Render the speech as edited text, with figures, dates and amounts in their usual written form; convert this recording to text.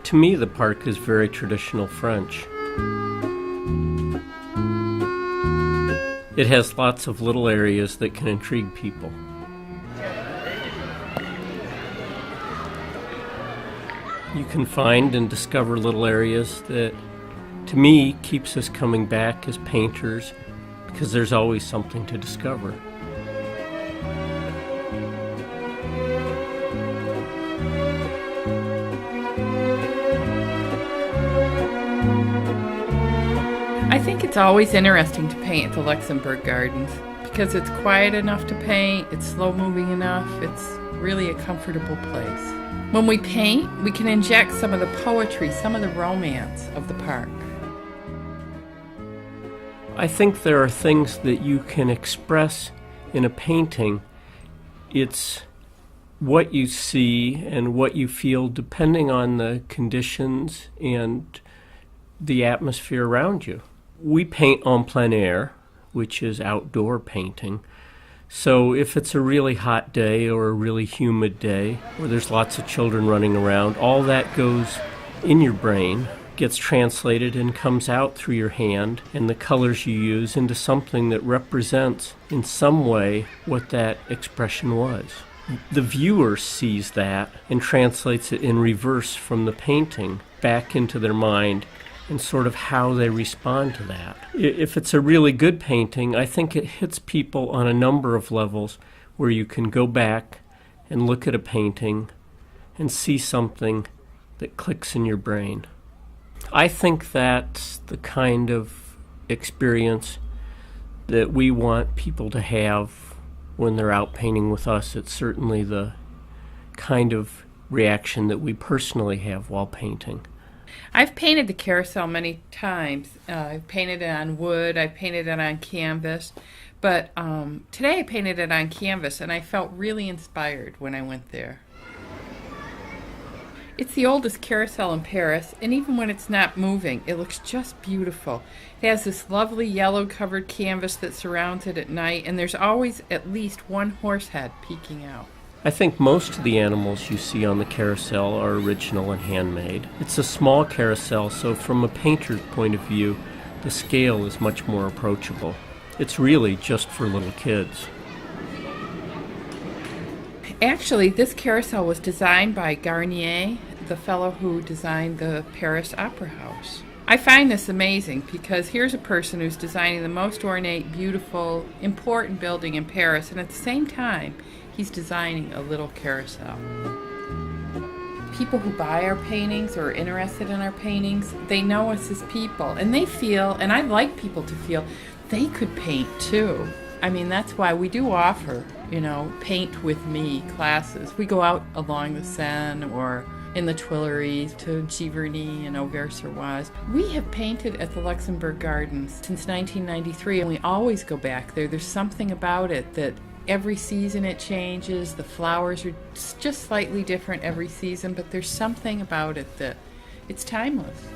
To me, the park is very traditional French. It has lots of little areas that can intrigue people. You can find and discover little areas that, to me, keeps us coming back as painters because there's always something to discover. I think it's always interesting to paint at the Luxembourg Gardens because it's quiet enough to paint, it's slow-moving enough, it's really a comfortable place. When we paint, we can inject some of the poetry, some of the romance of the park. I think there are things that you can express in a painting. It's what you see and what you feel depending on the conditions and the atmosphere around you. We paint en plein air, which is outdoor painting. So if it's a really hot day or a really humid day, or there's lots of children running around, all that goes in your brain, gets translated and comes out through your hand and the colors you use into something that represents in some way what that expression was. The viewer sees that and translates it in reverse from the painting back into their mind and sort of how they respond to that. If it's a really good painting, I think it hits people on a number of levels where you can go back and look at a painting and see something that clicks in your brain. I think that's the kind of experience that we want people to have when they're out painting with us. It's certainly the kind of reaction that we personally have while painting. I've painted the carousel many times. I've painted it on wood, I've painted it on canvas, but today I painted it on canvas and I felt really inspired when I went there. It's the oldest carousel in Paris, and even when it's not moving, it looks just beautiful. It has this lovely yellow-covered canvas that surrounds it at night, and there's always at least one horse head peeking out. I think most of the animals you see on the carousel are original and handmade. It's a small carousel, so from a painter's point of view, the scale is much more approachable. It's really just for little kids. Actually, this carousel was designed by Garnier, the fellow who designed the Paris Opera House. I find this amazing because here's a person who's designing the most ornate, beautiful, important building in Paris, and at the same time, he's designing a little carousel. People who buy our paintings or are interested in our paintings, they know us as people, and they feel, and I'd like people to feel, they could paint too. I mean, that's why we do offer, paint with me classes. We go out along the Seine or in the Tuileries to Giverny and Auvers-sur-Oise. We have painted at the Luxembourg Gardens since 1993, and we always go back there. There's something about it that every season it changes. The flowers are just slightly different every season, but there's something about it that it's timeless.